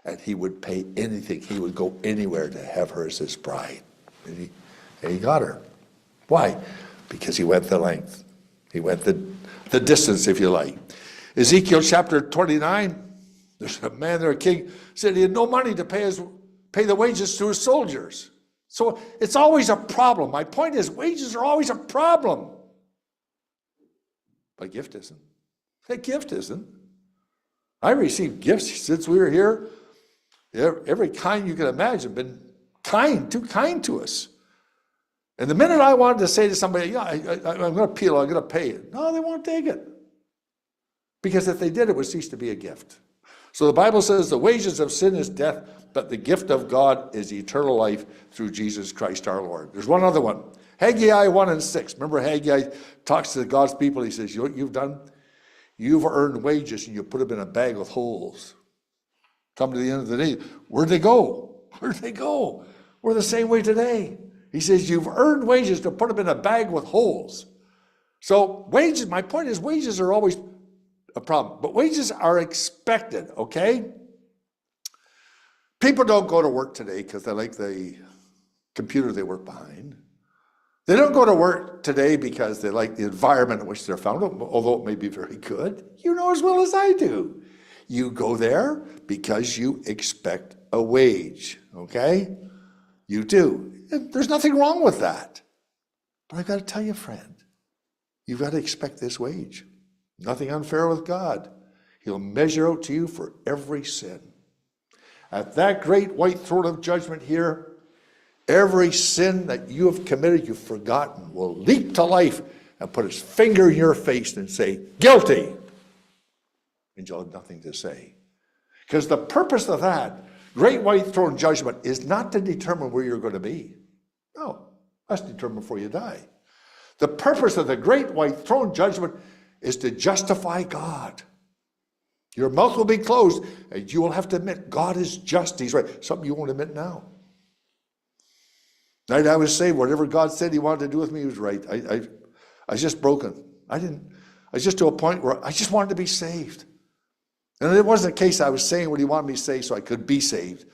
And he would pay anything. He would go anywhere to have her as his bride. And he got her. Why? Because he went the length. He went the distance, if you like. Ezekiel chapter 29, there's a man there, a king, said he had no money to pay the wages to his soldiers. So it's always a problem. My point is, wages are always a problem. But gift isn't. A gift isn't. I received gifts since we were here. Every kind you can imagine, been too kind to us. And the minute I wanted to say to somebody, yeah, I'm going to appeal, I'm going to pay it. No, they won't take it. Because if they did, it would cease to be a gift. So the Bible says the wages of sin is death, but the gift of God is eternal life through Jesus Christ our Lord. There's one other one. Haggai 1:6. Remember Haggai talks to God's people. He says, you know what you've done? You've earned wages and you put them in a bag with holes. Come to the end of the day. Where'd they go? Where'd they go? We're the same way today. He says, you've earned wages to put them in a bag with holes. So wages, my point is wages are always a problem, but wages are expected, okay? People don't go to work today because they like the computer they work behind. They don't go to work today because they like the environment in which they're found, although it may be very good. You know as well as I do. You go there because you expect a wage, okay? You do. And there's nothing wrong with that. But I've got to tell you, friend, you've got to expect this wage. Nothing unfair with God. He'll measure out to you for every sin. At that great white throne of judgment here, every sin that you have committed, you've forgotten, will leap to life and put its finger in your face and say, guilty. And you'll have nothing to say. Because the purpose of that great white throne judgment is not to determine where you're going to be. No, that's determined before you die. The purpose of the great white throne judgment is to justify God. Your mouth will be closed, and you will have to admit God is just. He's right. Something you won't admit now. Night I was saved. Whatever God said He wanted to do with me, He was right. I was just broken. I was just to a point where I just wanted to be saved. And it wasn't a case I was saying what He wanted me to say so I could be saved.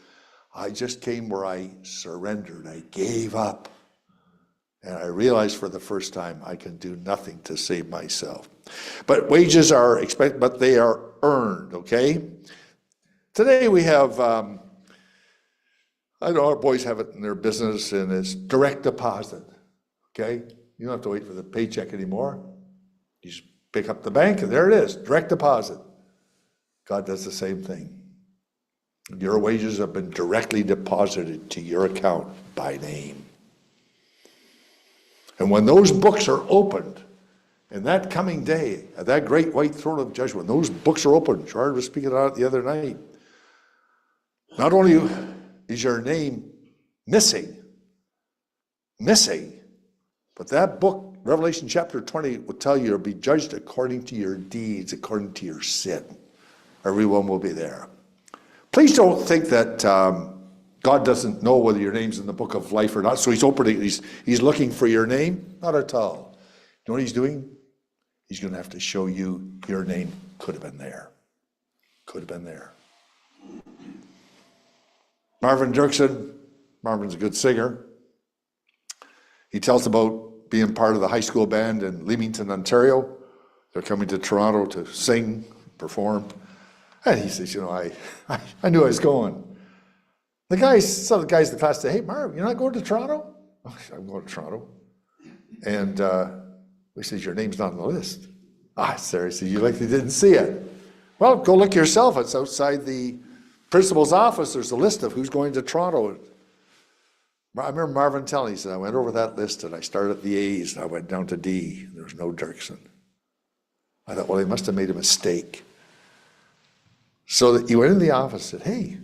I just came where I surrendered. I gave up. And I realized for the first time I can do nothing to save myself. But wages are expected, but they are earned, okay? Today we have, I know our boys have it in their business, and it's direct deposit, okay? You don't have to wait for the paycheck anymore. You just pick up the bank, and there it is, direct deposit. God does the same thing. Your wages have been directly deposited to your account by name. And when those books are opened, in that coming day, at that great white throne of judgment, when those books are opened, Gerard was speaking about it the other night, not only is your name missing, but that book, Revelation chapter 20, will tell you you'll be judged according to your deeds, according to your sin. Everyone will be there. Please don't think that God doesn't know whether your name's in the book of life or not, so He's opening, He's looking for your name. Not at all. You know what He's doing? He's going to have to show you your name could have been there. Could have been there. Marvin Dirksen, Marvin's a good singer. He tells about being part of the high school band in Leamington, Ontario. They're coming to Toronto to sing, perform. And he says, you know, I knew I was going. Some of the guys in the class say, hey, Marv, you're not going to Toronto? Oh, I'm going to Toronto. And he says, your name's not on the list. Sorry, so you likely didn't see it. Well, go look yourself. It's outside the principal's office. There's a list of who's going to Toronto. I remember Marvin telling me, he said, I went over that list and I started at the A's and I went down to D. There was no Dirksen. I thought, well, they must have made a mistake. So that he went in the office and said, hey,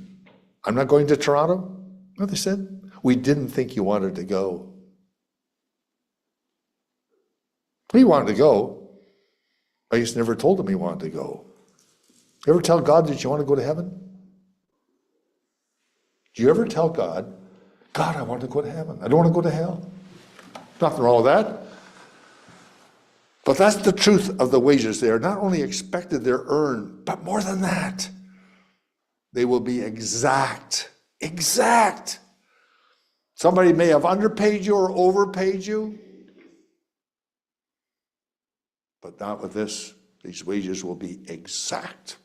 I'm not going to Toronto. You know what they said? We didn't think you wanted to go. He wanted to go. I just never told him he wanted to go. You ever tell God that you want to go to heaven? Do you ever tell God, God, I want to go to heaven. I don't want to go to hell. Nothing wrong with that. But that's the truth of the wages. They are not only expected, they're earned, but more than that, they will be exact. Exact. Somebody may have underpaid you or overpaid you, but not with this. These wages will be exact.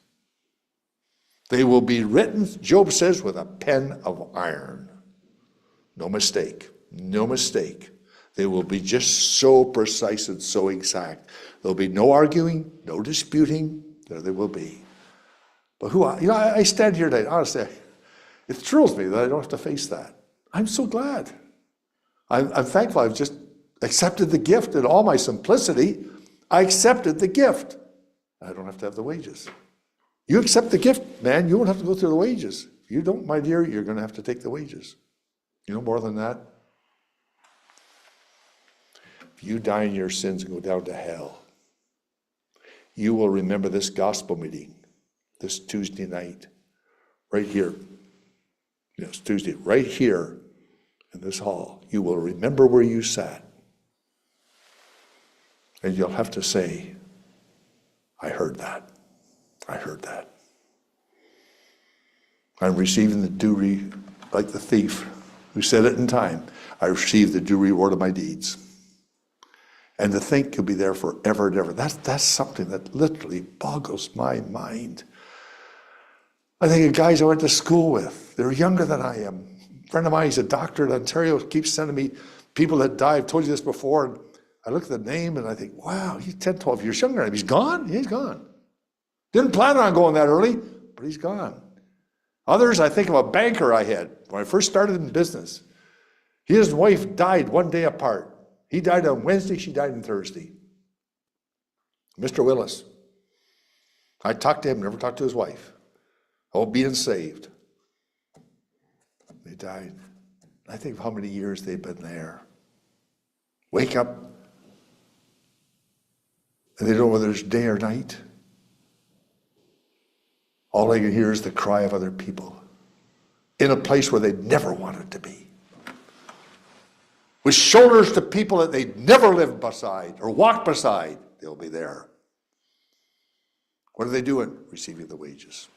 They will be written, Job says, with a pen of iron. No mistake. No mistake. They will be just so precise and so exact. There'll be no arguing, no disputing. There they will be. But I stand here today, honestly, it thrills me that I don't have to face that. I'm so glad. I'm thankful I've just accepted the gift in all my simplicity. I accepted the gift. I don't have to have the wages. You accept the gift, man, you won't have to go through the wages. If you don't, my dear, you're going to have to take the wages. You know more than that? If you die in your sins and go down to hell, you will remember this gospel meeting, this Tuesday night, right here. Yes, Tuesday, right here in this hall. You will remember where you sat. And you'll have to say, I heard that. I heard that. I'm receiving the due, like the thief who said it in time, I received the due reward of my deeds. And to think you'll be there forever and ever, that's something that literally boggles my mind. I think of guys I went to school with, they're younger than I am. A friend of mine, he's a doctor in Ontario, keeps sending me people that die. I've told you this before, and I look at the name and I think, wow, he's 10, 12 years younger than him. He's gone? Yeah, he's gone. Didn't plan on going that early, but he's gone. Others, I think of a banker I had when I first started in business. He and his wife died one day apart. He died on Wednesday, she died on Thursday. Mr. Willis. I talked to him, never talked to his wife. Oh, being saved. They died. I think of how many years they've been there. Wake up, and they don't know whether it's day or night. All I can hear is the cry of other people in a place where they never wanted to be. With shoulders to people that they'd never lived beside or walked beside, they'll be there. What are they doing? Receiving the wages.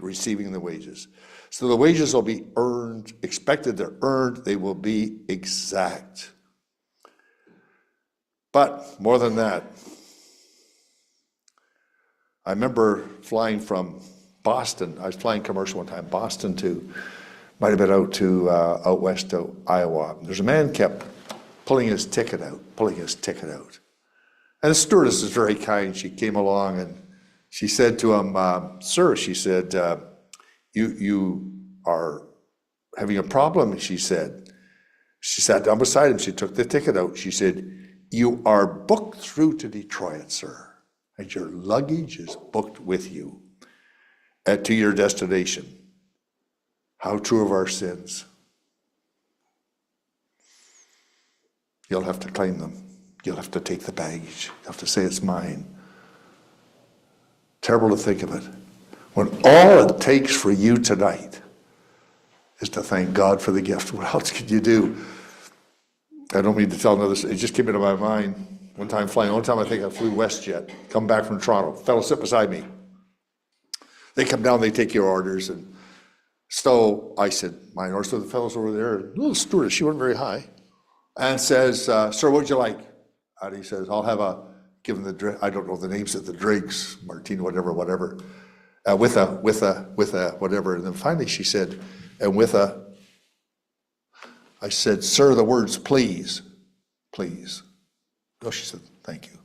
Receiving the wages. So the wages will be earned, expected they're earned, they will be exact. But more than that, I remember flying from Boston. I was flying commercial one time, Boston to, might have been out west to Iowa. There's a man kept pulling his ticket out. And the stewardess is very kind. She came along and she said to him, sir, she said, you are having a problem, she said. She sat down beside him. She took the ticket out. She said, you are booked through to Detroit, sir, and your luggage is booked with you to your destination. How true of our sins. You'll have to claim them. You'll have to take the baggage. You'll have to say it's mine. Terrible to think of it. When all it takes for you tonight is to thank God for the gift. What else could you do? I don't mean to tell another, it just came into my mind. One time flying, the only time I think I flew WestJet, come back from Toronto, fellow sit beside me. They come down, they take your orders, and so I said, mine order. So the fellow's over there, a little stewardess, she wasn't very high, and says, sir, what'd you like? And he says, I'll have give him the drink, I don't know the names of the drinks, Martini, whatever, with a whatever. And then finally she said, and I said, sir, the words, please. Oh, she said, thank you.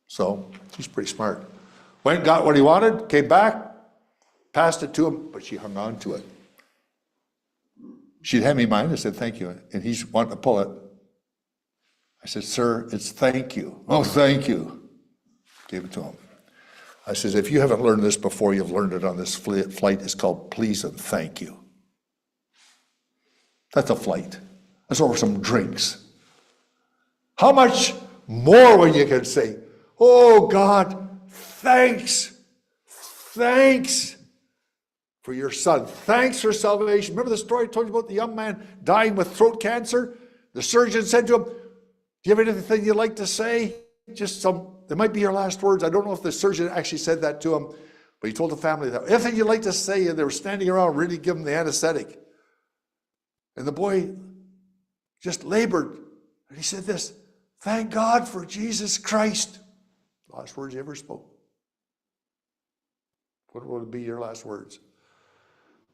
So she's pretty smart. Went and got what he wanted, came back, passed it to him, but she hung on to it. She'd hand me mine. I said, thank you. And he's wanting to pull it. I said, sir, it's thank you. Oh, thank you. Gave it to him. I said, if you haven't learned this before, you've learned it on this flight. It's called please and thank you. That's a flight. That's over some drinks. How much more when you can say, oh God, thanks for your son. Thanks for salvation. Remember the story I told you about the young man dying with throat cancer? The surgeon said to him, do you have anything you'd like to say? Just they might be your last words. I don't know if the surgeon actually said that to him, but he told the family that. Anything you'd like to say? And they were standing around ready to give him the anesthetic. And the boy just labored. And he said this, thank God for Jesus Christ. Last words he ever spoke. What will be your last words?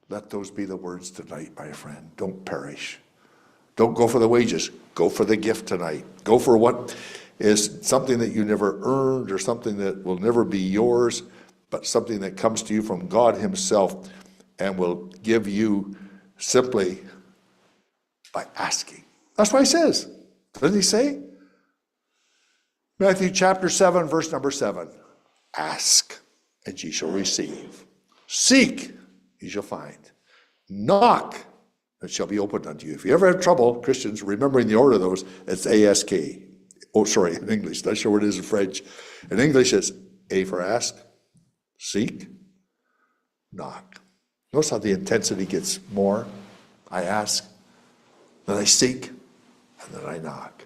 Let those be the words tonight, my friend. Don't perish. Don't go for the wages. Go for the gift tonight. Go for what is something that you never earned or something that will never be yours, but something that comes to you from God himself and will give you simply by asking. That's what he says. Doesn't he say? Matthew chapter 7, verse number 7. Ask, and ye shall receive. Seek, ye shall find. Knock, it shall be opened unto you. If you ever have trouble, Christians, remembering the order of those, it's A-S-K. Oh, sorry, in English. Not sure what it is in French. In English, it's A for ask, seek, knock. Notice how the intensity gets more. I ask, then I seek, and then I knock.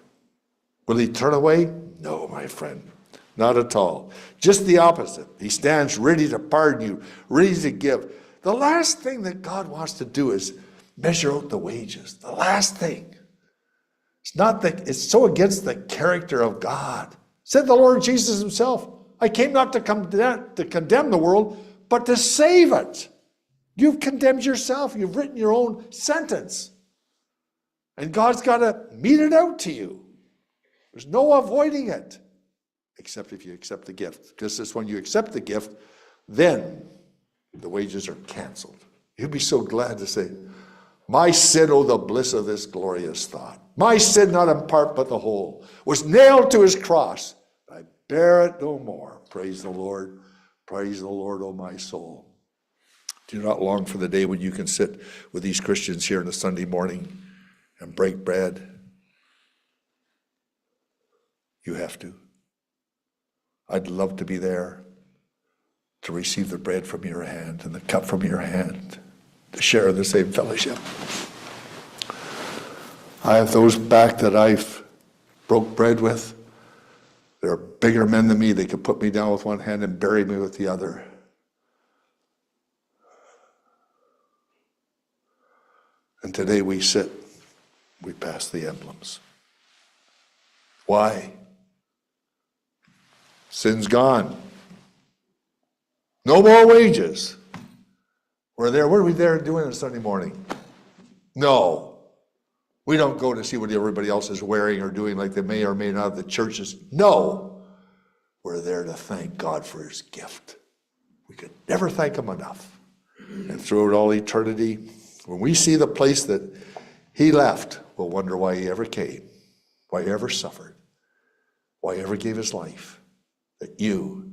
Will he turn away? No, my friend, not at all. Just the opposite. He stands ready to pardon you, ready to give. The last thing that God wants to do is measure out the wages. The last thing. It's not that it's so against the character of God. Said the Lord Jesus himself, I came not to condemn the world, but to save it. You've condemned yourself. You've written your own sentence. And God's got to mete it out to you. There's no avoiding it, except if you accept the gift. Because it's when you accept the gift, then the wages are canceled. You'll be so glad to say, my sin, oh, the bliss of this glorious thought. My sin, not in part but the whole, was nailed to his cross. I bear it no more. Praise the Lord. Praise the Lord, oh my soul. Do you not long for the day when you can sit with these Christians here on a Sunday morning and break bread? You have to. I'd love to be there to receive the bread from your hand and the cup from your hand, to share in the same fellowship. I have those back that I've broke bread with. They're bigger men than me. They could put me down with one hand and bury me with the other. And today we sit, we pass the emblems. Why? Sin's gone. No more wages. We're there. What are we there doing on Sunday morning? No. We don't go to see what everybody else is wearing or doing like they may or may not have the churches. No. We're there to thank God for his gift. We could never thank him enough. And throughout all eternity, when we see the place that he left, we'll wonder why he ever came, why he ever suffered, why he ever gave his life, that you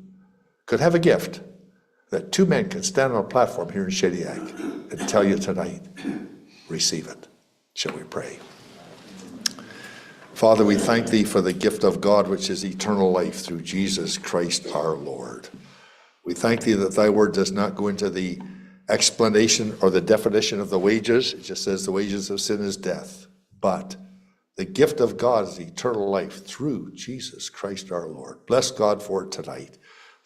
could have a gift, that two men can stand on a platform here in Shediac and tell you tonight, receive it. Shall we pray? Father, we thank thee for the gift of God, which is eternal life through Jesus Christ our Lord. We thank thee that thy word does not go into the explanation or the definition of the wages. It just says the wages of sin is death. But the gift of God is eternal life through Jesus Christ our Lord. Bless God for it tonight.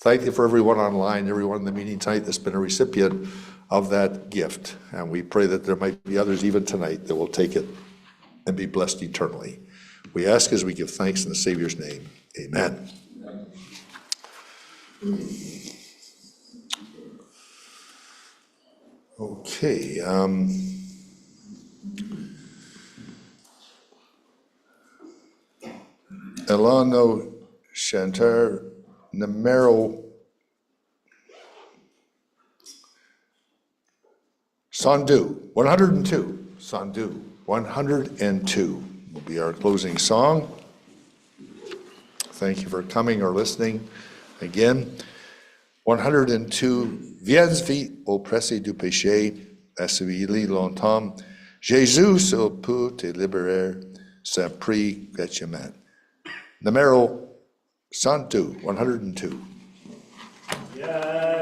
Thank you for everyone online, everyone in the meeting tonight that's been a recipient of that gift. And we pray that there might be others even tonight that will take it and be blessed eternally. We ask as we give thanks in the Savior's name. Amen. Okay. Elano Chantar Numero Sandu, 102. Sandu. 102 will be our closing song. Thank you for coming or listening. Again, 102, Viens vite auprès du péché, assouvis longtemps. Jésus seul peut te libérer, sans prix gratuitement. Numero 102, 102. Yeah.